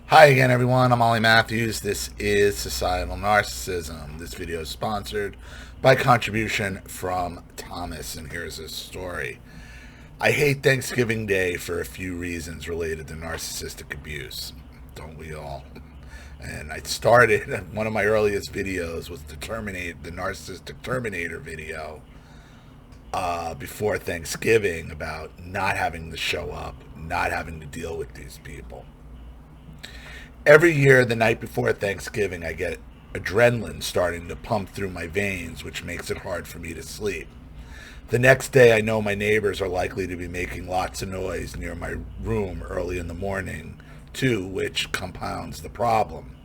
Hi again, everyone. I'm Ollie Matthews. This is Societal Narcissism. This video is sponsored by contribution from Thomas, and here's his story. I hate Thanksgiving Day for a few reasons related to narcissistic abuse. Don't we all? And I started, one of my earliest videos was the Narcissistic Terminator video before Thanksgiving about not having to show up, not having to deal with these people. Every year, the night before Thanksgiving, I get adrenaline starting to pump through my veins, which makes it hard for me to sleep. The next day, I know my neighbors are likely to be making lots of noise near my room early in the morning, too, which compounds the problem.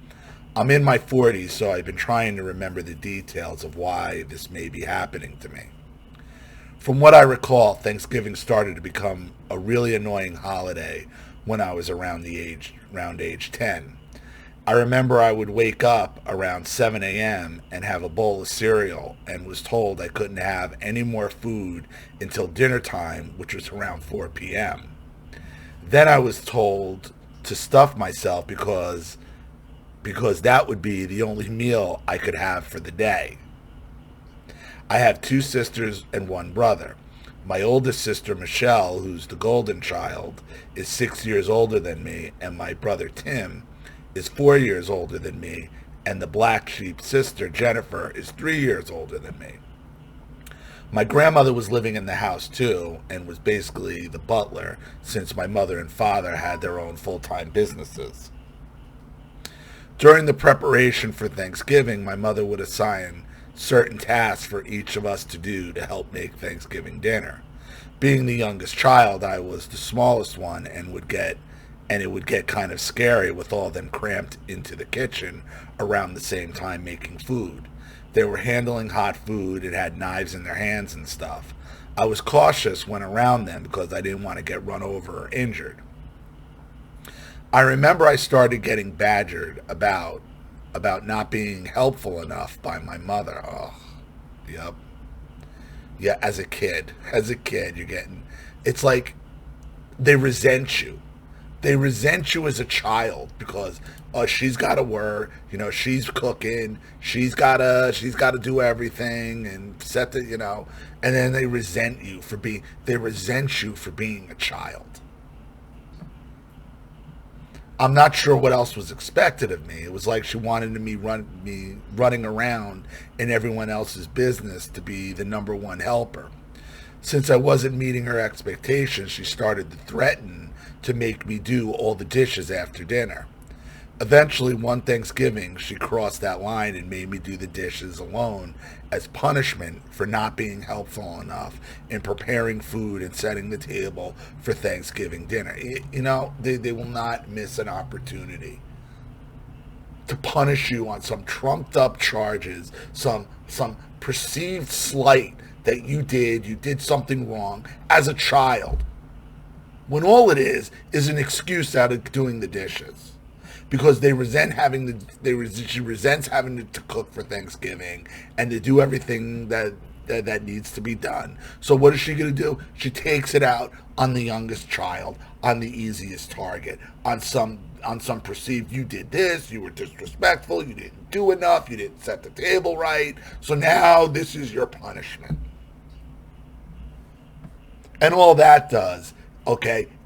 I'm in my 40s, so I've been trying to remember the details of why this may be happening to me. From what I recall, Thanksgiving started to become a really annoying holiday when I was around age 10. I remember I would wake up around 7 a.m. and have a bowl of cereal and was told I couldn't have any more food until dinner time, which was around 4 p.m. Then I was told to stuff myself because that would be the only meal I could have for the day. I have two sisters and one brother. My oldest sister, Michelle, who's the golden child, is 6 years older than me, and my brother, Tim, is 4 years older than me, and the black sheep sister, Jennifer, is 3 years older than me. My grandmother was living in the house, too, and was basically the butler, since my mother and father had their own full-time businesses. During the preparation for Thanksgiving, my mother would assign certain tasks for each of us to do to help make Thanksgiving dinner. Being the youngest child, I was the smallest one and it would get kind of scary with all them cramped into the kitchen around the same time making food. They were handling hot food and had knives in their hands and stuff. I was cautious when around them because I didn't want to get run over or injured. I remember I started getting badgered about not being helpful enough by my mother. Oh, yep. Yeah, as a kid, you're getting, it's like they resent you. They resent you as a child because she's got to work, she's cooking, she's got to do everything and set the, and then they resent you for being a child. I'm not sure what else was expected of me. It was like she wanted me running around in everyone else's business to be the number one helper. Since I wasn't meeting her expectations, she started to threaten to make me do all the dishes after dinner. Eventually, one Thanksgiving, she crossed that line and made me do the dishes alone as punishment for not being helpful enough in preparing food and setting the table for Thanksgiving dinner. They will not miss an opportunity to punish you on some trumped up charges, some perceived slight that you did something wrong as a child, when all it is an excuse out of doing the dishes. Because she resents having to cook for Thanksgiving and to do everything that needs to be done. So what is she going to do? She takes it out on the youngest child, on the easiest target, on some perceived, you did this, you were disrespectful, you didn't do enough, you didn't set the table right, so now this is your punishment. And all that does,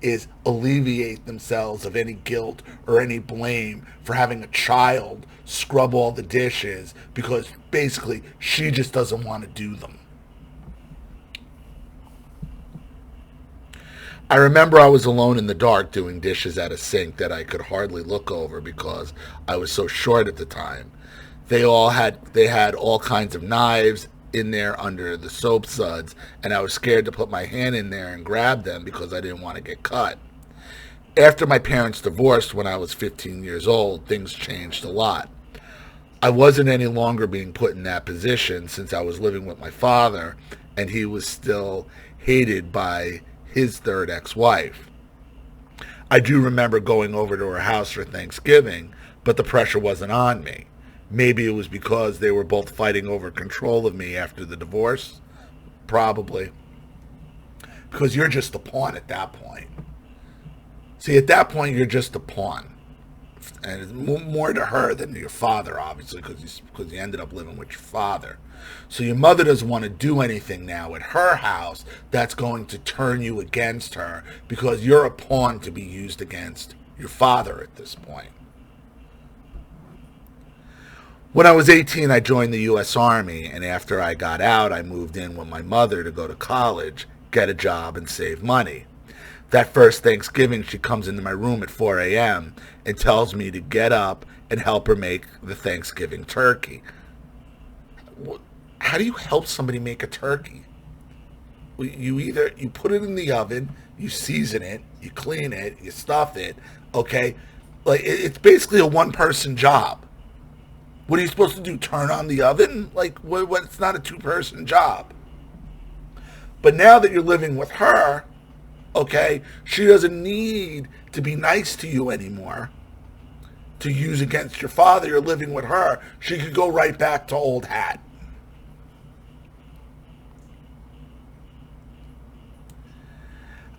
is alleviate themselves of any guilt or any blame for having a child scrub all the dishes because basically she just doesn't want to do them. I remember I was alone in the dark doing dishes at a sink that I could hardly look over because I was so short at the time. They had all kinds of knives in there under the soap suds, and I was scared to put my hand in there and grab them because I didn't want to get cut. After my parents divorced when I was 15 years old, things changed a lot. I wasn't any longer being put in that position since I was living with my father, and he was still hated by his third ex-wife. I do remember going over to her house for Thanksgiving, but the pressure wasn't on me. Maybe it was because they were both fighting over control of me after the divorce. Probably. Because you're just a pawn at that point. See, at that point, you're just a pawn. and it's more to her than to your father, obviously, because you ended up living with your father. So your mother doesn't want to do anything now at her house that's going to turn you against her, because you're a pawn to be used against your father at this point. When I was 18, I joined the U.S. Army, and after I got out, I moved in with my mother to go to college, get a job, and save money. That first Thanksgiving, she comes into my room at 4 a.m. and tells me to get up and help her make the Thanksgiving turkey. How do you help somebody make a turkey? You put it in the oven, you season it, you clean it, you stuff it, okay? Like, it's basically a one-person job. What are you supposed to do, turn on the oven? Like, it's not a two-person job. But now that you're living with her, okay, she doesn't need to be nice to you anymore to use against your father. You're living with her. She could go right back to old hat.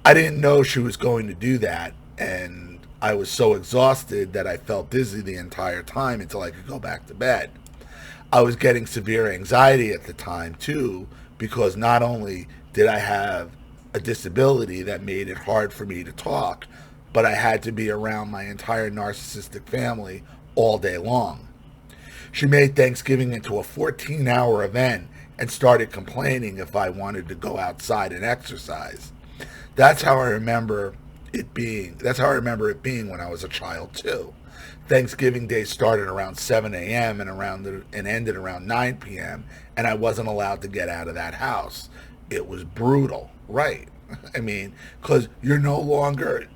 I didn't know she was going to do that, and I was so exhausted that I felt dizzy the entire time until I could go back to bed. I was getting severe anxiety at the time, too, because not only did I have a disability that made it hard for me to talk, but I had to be around my entire narcissistic family all day long. She made Thanksgiving into a 14-hour event and started complaining if I wanted to go outside and exercise. That's how I remember it being when I was a child too. Thanksgiving Day started around 7 a.m. and ended around 9 p.m. and I wasn't allowed to get out of that house. It was brutal, right? I mean, because you no longer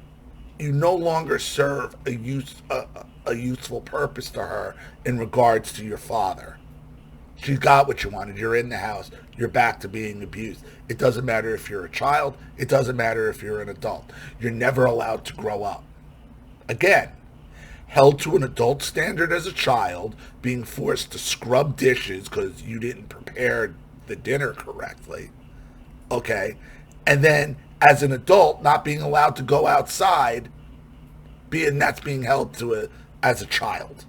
serve a useful purpose to her in regards to your father. She got what you wanted. You're in the house. You're back to being abused. It doesn't matter if you're a child. It doesn't matter if you're an adult. You're never allowed to grow up. Again, held to an adult standard as a child, being forced to scrub dishes because you didn't prepare the dinner correctly. Okay? And then as an adult, not being allowed to go outside, that's being held to as a child.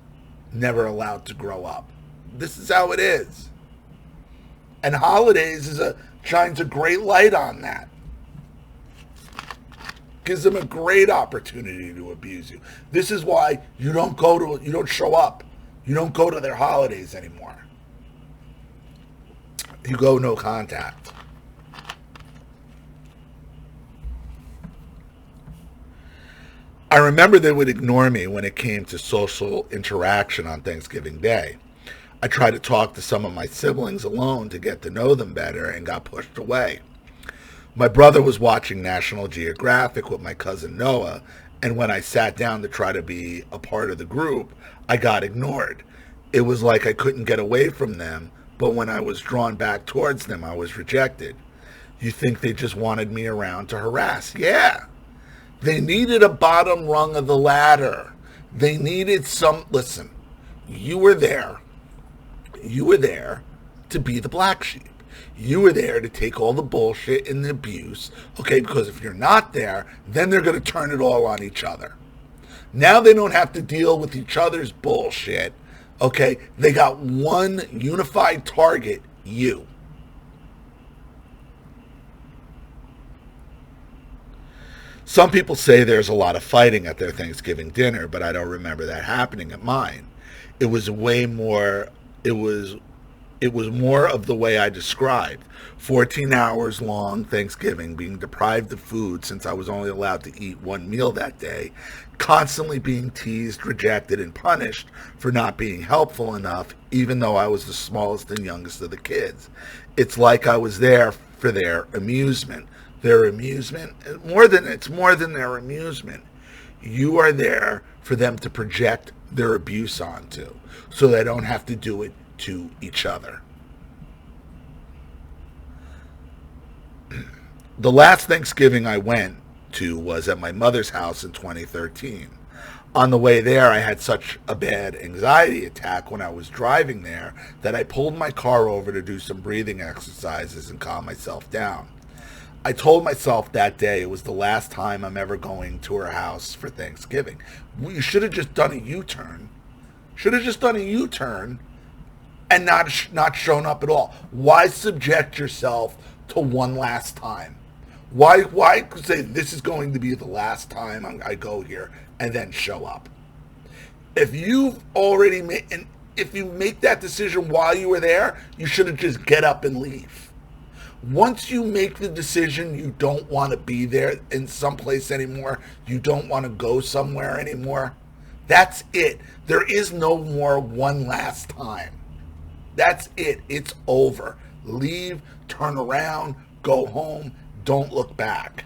Never allowed to grow up. This is how it is. And holidays shines a great light on that. Gives them a great opportunity to abuse you. This is why you don't show up. You don't go to their holidays anymore. You go no contact. I remember they would ignore me when it came to social interaction on Thanksgiving Day. I tried to talk to some of my siblings alone to get to know them better and got pushed away. My brother was watching National Geographic with my cousin Noah, and when I sat down to try to be a part of the group, I got ignored. It was like I couldn't get away from them, but when I was drawn back towards them, I was rejected. You think they just wanted me around to harass? Yeah. They needed a bottom rung of the ladder. They needed listen, you were there. You were there to be the black sheep. You were there to take all the bullshit and the abuse, okay? Because if you're not there, then they're going to turn it all on each other. Now they don't have to deal with each other's bullshit, okay? They got one unified target, you. Some people say there's a lot of fighting at their Thanksgiving dinner, but I don't remember that happening at mine. It was more of the way I described. 14 hours long Thanksgiving, being deprived of food since I was only allowed to eat one meal that day, constantly being teased, rejected, and punished for not being helpful enough, even though I was the smallest and youngest of the kids. It's like I was there for their amusement. Their amusement, it's more than their amusement. You are there for them to project their abuse onto, so they don't have to do it to each other. The last Thanksgiving I went to was at my mother's house in 2013. On the way there, I had such a bad anxiety attack when I was driving there that I pulled my car over to do some breathing exercises and calm myself down. I told myself that day it was the last time I'm ever going to her house for Thanksgiving. You should have just done a U-turn. Should have just done a U-turn and not shown up at all. Why subject yourself to one last time? Why say this is going to be the last time I go here and then show up? If you've already made, and if you make that decision while you were there, you should have just get up and leave. Once you make the decision you don't want to be there in some place anymore, you don't want to go somewhere anymore, that's it. There is no more one last time. That's it. It's over. Leave, turn around, go home, don't look back.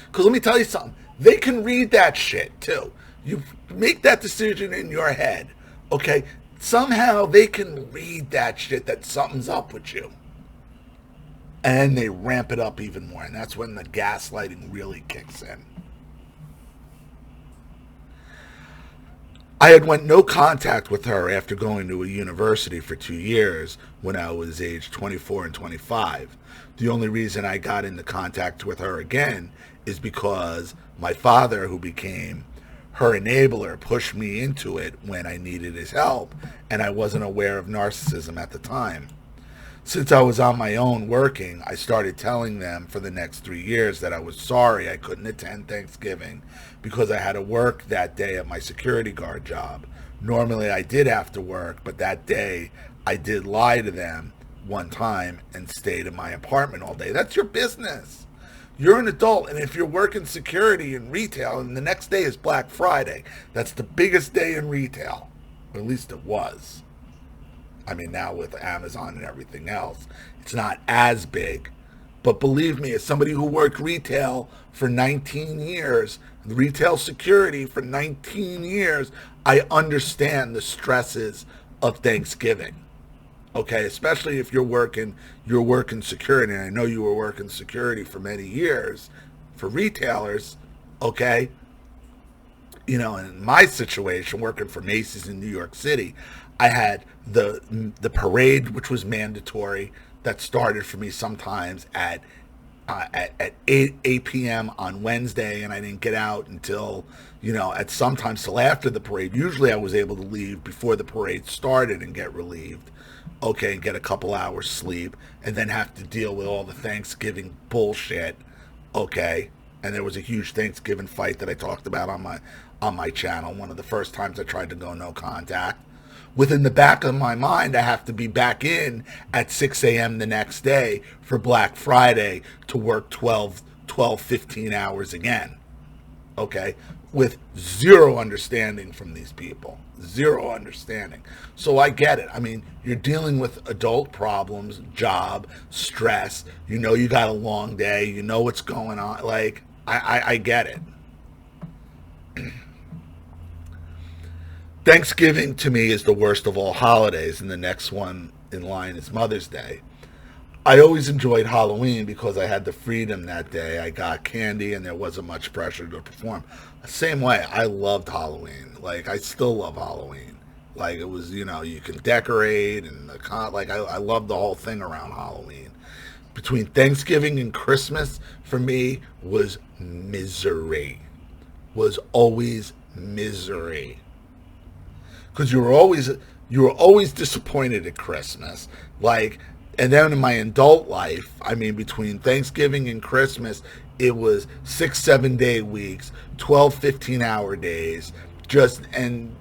Because let me tell you something. They can read that shit too. You make that decision in your head, okay? Somehow they can read that shit that something's up with you. And they ramp it up even more. And that's when the gaslighting really kicks in. I had went no contact with her after going to a university for 2 years when I was age 24 and 25. The only reason I got into contact with her again is because my father, who became her enabler, pushed me into it when I needed his help, and I wasn't aware of narcissism at the time. Since I was on my own working, I started telling them for the next 3 years that I was sorry I couldn't attend Thanksgiving because I had to work that day at my security guard job. Normally I did have to work, but that day I did lie to them one time and stayed in my apartment all day. That's your business. You're an adult, and if you're working security in retail and the next day is Black Friday, that's the biggest day in retail, or at least it was. I mean, now with Amazon and everything else, it's not as big. But believe me, as somebody who worked retail for 19 years, retail security for 19 years, I understand the stresses of Thanksgiving. Okay, especially if you're working security. And I know you were working security for many years for retailers, okay? You know, in my situation, working for Macy's in New York City, I had the parade, which was mandatory, that started for me sometimes at 8 p.m. on Wednesday, and I didn't get out until, at sometimes till after the parade. Usually I was able to leave before the parade started and get relieved, okay, and get a couple hours sleep, and then have to deal with all the Thanksgiving bullshit, okay. And there was a huge Thanksgiving fight that I talked about on my channel, one of the first times I tried to go no contact. Within the back of my mind, I have to be back in at 6 a.m. the next day for Black Friday to work 15 hours again. Okay? With zero understanding from these people. Zero understanding. So I get it. I mean, you're dealing with adult problems, job, stress. You got a long day. You know what's going on. Like, I get it. Thanksgiving to me is the worst of all holidays, and the next one in line is Mother's Day. I always enjoyed Halloween because I had the freedom that day. I got candy and there wasn't much pressure to perform. Same way, I loved Halloween. Like, I still love Halloween. Like, it was, you can decorate and I love the whole thing around Halloween. Between Thanksgiving and Christmas, for me, was misery. Was always misery. Because you were always disappointed at Christmas. Like, and then in my adult life, I mean, between Thanksgiving and Christmas, it was 6-7 day weeks, 12 15-hour days, and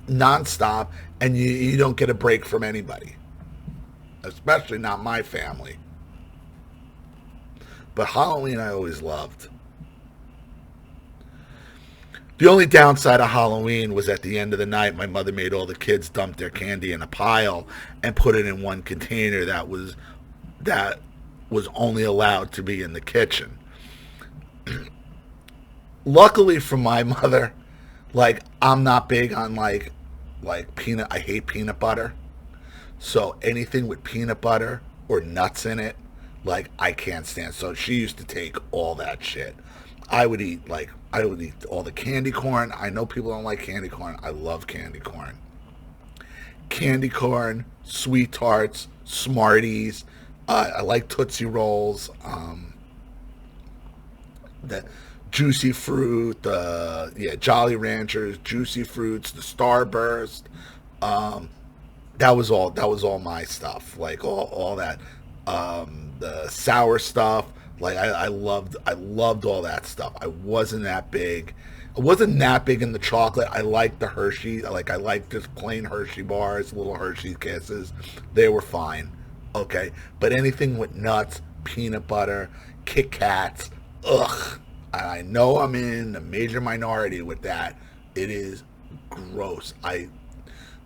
nonstop, and you don't get a break from anybody, especially not my family. But Halloween I always loved. The only downside of Halloween was at the end of the night, my mother made all the kids dump their candy in a pile and put it in one container that was only allowed to be in the kitchen. Luckily for my mother, like, I'm not big on like peanut. I hate peanut butter. So anything with peanut butter or nuts in it, like, I can't stand. So she used to take all that shit. I would eat all the candy corn. I know people don't like candy corn. I love candy corn. Candy corn, sweet tarts, Smarties, I like Tootsie Rolls. The Juicy Fruit, Jolly Ranchers, Juicy Fruits, the Starburst. Um, that was all my stuff. Like all that. The sour stuff. Like I loved all that stuff. I wasn't that big in the chocolate. I liked the Hershey. I liked just plain Hershey bars, little Hershey Kisses. They were fine. Okay. But anything with nuts, peanut butter, Kit Kats, ugh. I know I'm in a major minority with that. It is gross. I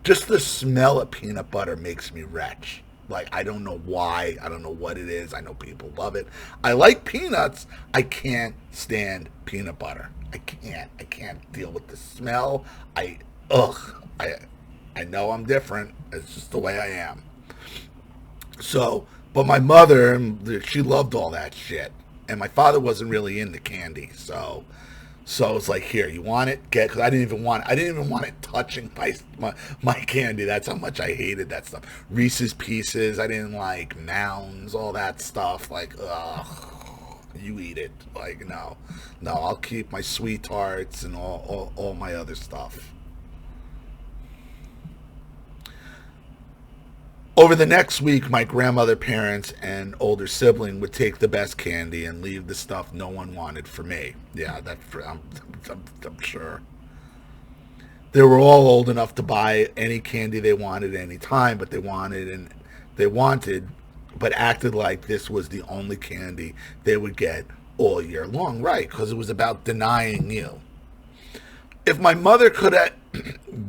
Just the smell of peanut butter makes me retch. Like, I don't know why. I don't know what it is. I know people love it. I like peanuts. I can't stand peanut butter. I can't. I can't deal with the smell. Ugh. I know I'm different. It's just the way I am. So, but my mother, she loved all that shit. And my father wasn't really into candy. So it's like, here, you want it? Get, because I didn't even want it touching my candy. That's how much I hated that stuff. Reese's Pieces, I didn't like. Mounds, all that stuff. Like, ugh, you eat it. Like, no, I'll keep my sweet tarts and all my other stuff. Over the next week, my grandmother, parents, and older sibling would take the best candy and leave the stuff no one wanted for me. Yeah, I'm sure. They were all old enough to buy any candy they wanted at any time, but they wanted, but acted like this was the only candy they would get all year long, right? Because it was about denying you. If my mother could have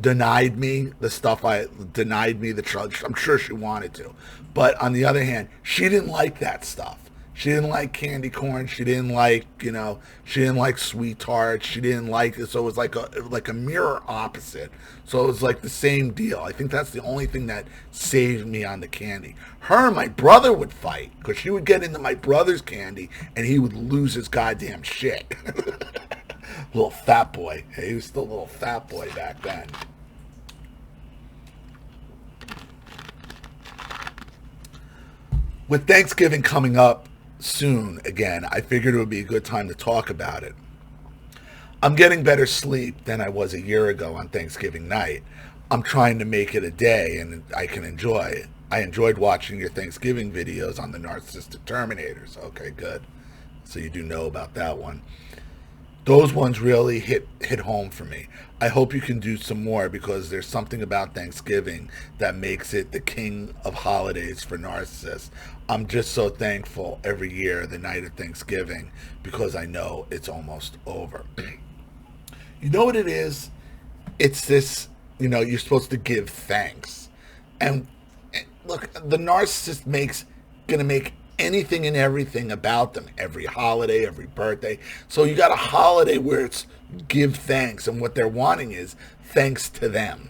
denied me the drugs, I'm sure she wanted to. But on the other hand, she didn't like that stuff. She didn't like candy corn. She didn't like, she didn't like sweet tarts. She didn't like it. So it was like a mirror opposite. So it was like the same deal. I think that's the only thing that saved me on the candy. Her and my brother would fight because she would get into my brother's candy and he would lose his goddamn shit. Little fat boy. He was still a little fat boy back then. With Thanksgiving coming up soon again, I figured it would be a good time to talk about it. I'm getting better sleep than I was a year ago on Thanksgiving night. I'm trying to make it a day and I can enjoy it. I enjoyed watching your Thanksgiving videos on the Narcissistic Terminators. Okay, good. So you do know about that one. Those ones really hit home for me. I hope you can do some more because there's something about Thanksgiving that makes it the king of holidays for narcissists. I'm just so thankful every year, the night of Thanksgiving, because I know it's almost over. You know what it is? It's this, you're supposed to give thanks. And look, the narcissist gonna make anything and everything about them, every holiday, every birthday. So you got a holiday where it's give thanks, and what they're wanting is thanks to them.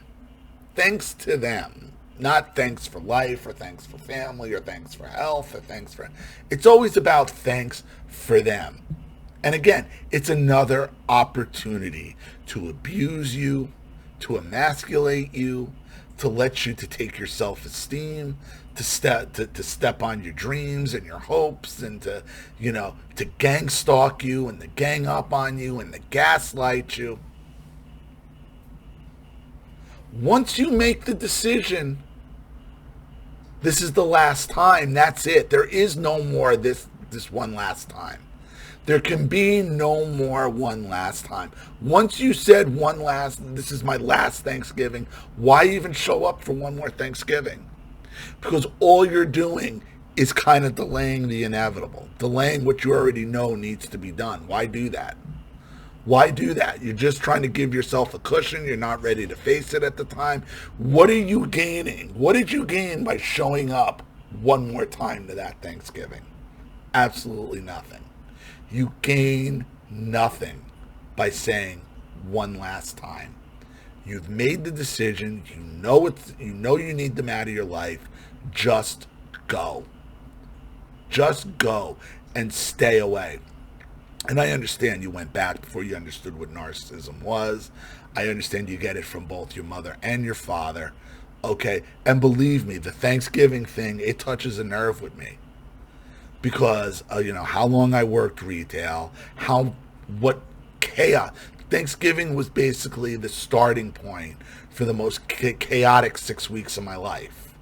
Thanks to them. Not thanks for life, or thanks for family, or thanks for health, or thanks for... It's always about thanks for them. And again, it's another opportunity to abuse you, to emasculate you, to take your self-esteem, to step on your dreams and your hopes, and to gang stalk you and to gang up on you and to gaslight you. Once you make the decision, this is the last time, that's it. There is no more this one last time. There can be no more one last time. Once you said this is my last Thanksgiving, why even show up for one more Thanksgiving? Because all you're doing is kind of delaying the inevitable, delaying what you already know needs to be done. Why do that? Why do that? You're just trying to give yourself a cushion. You're not ready to face it at the time. What are you gaining? What did you gain by showing up one more time to that Thanksgiving? Absolutely nothing. You gain nothing by saying one last time. You've made the decision. You know you need them out of your life. Just go. Just go and stay away. And I understand you went back before you understood what narcissism was. I understand you get it from both your mother and your father. Okay? And believe me, the Thanksgiving thing, it touches a nerve with me. because how long I worked retail, what chaos. Thanksgiving was basically the starting point for the most chaotic 6 weeks of my life.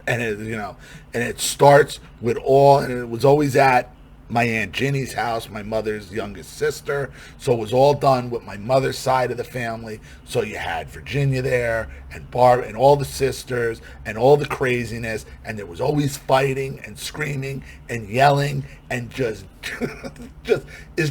And it starts with and it was always at my Aunt Ginny's house, my mother's youngest sister. So it was all done with my mother's side of the family. So you had Virginia there and Barb and all the sisters and all the craziness. And there was always fighting and screaming and yelling and it's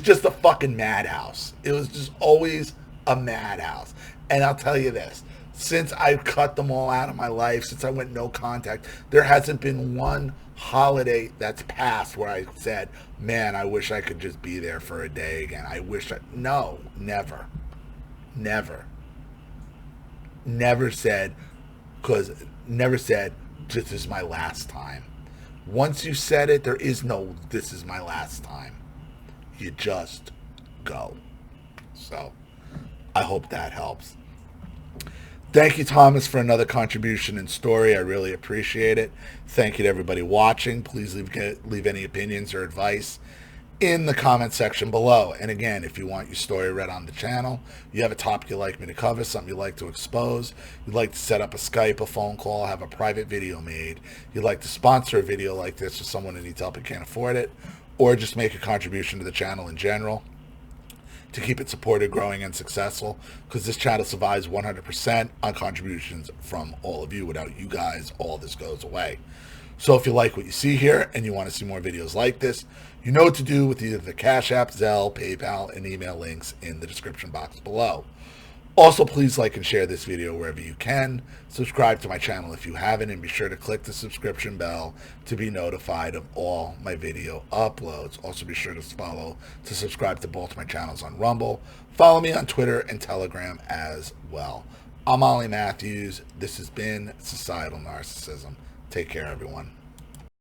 just a fucking madhouse. It was just always a madhouse. And I'll tell you this, since I cut them all out of my life, since I went no contact, there hasn't been one holiday that's passed where I said, man, I wish I could just be there for a day again. No, never. Never said, this is my last time. Once you said it, there is no, this is my last time. You just go. So, I hope that helps. Thank you, Thomas, for another contribution and story. I really appreciate it. Thank you to everybody watching. Please leave any opinions or advice in the comment section below. And again, if you want your story read on the channel, you have a topic you'd like me to cover, something you'd like to expose, you'd like to set up a Skype, a phone call, have a private video made, you'd like to sponsor a video like this for someone who needs help and can't afford it, or just make a contribution to the channel in general, to keep it supported, growing, and successful, because this channel survives 100% on contributions from all of you. Without you guys, all this goes away. So if you like what you see here and you want to see more videos like this, you know what to do with either the Cash App, Zelle, PayPal, and email links in the description box below. Also, please like and share this video wherever you can. Subscribe to my channel if you haven't, and be sure to click the subscription bell to be notified of all my video uploads. Also, be sure to subscribe to both my channels on Rumble. Follow me on Twitter and Telegram as well. I'm Ollie Matthews. This has been Societal Narcissism. Take care, everyone.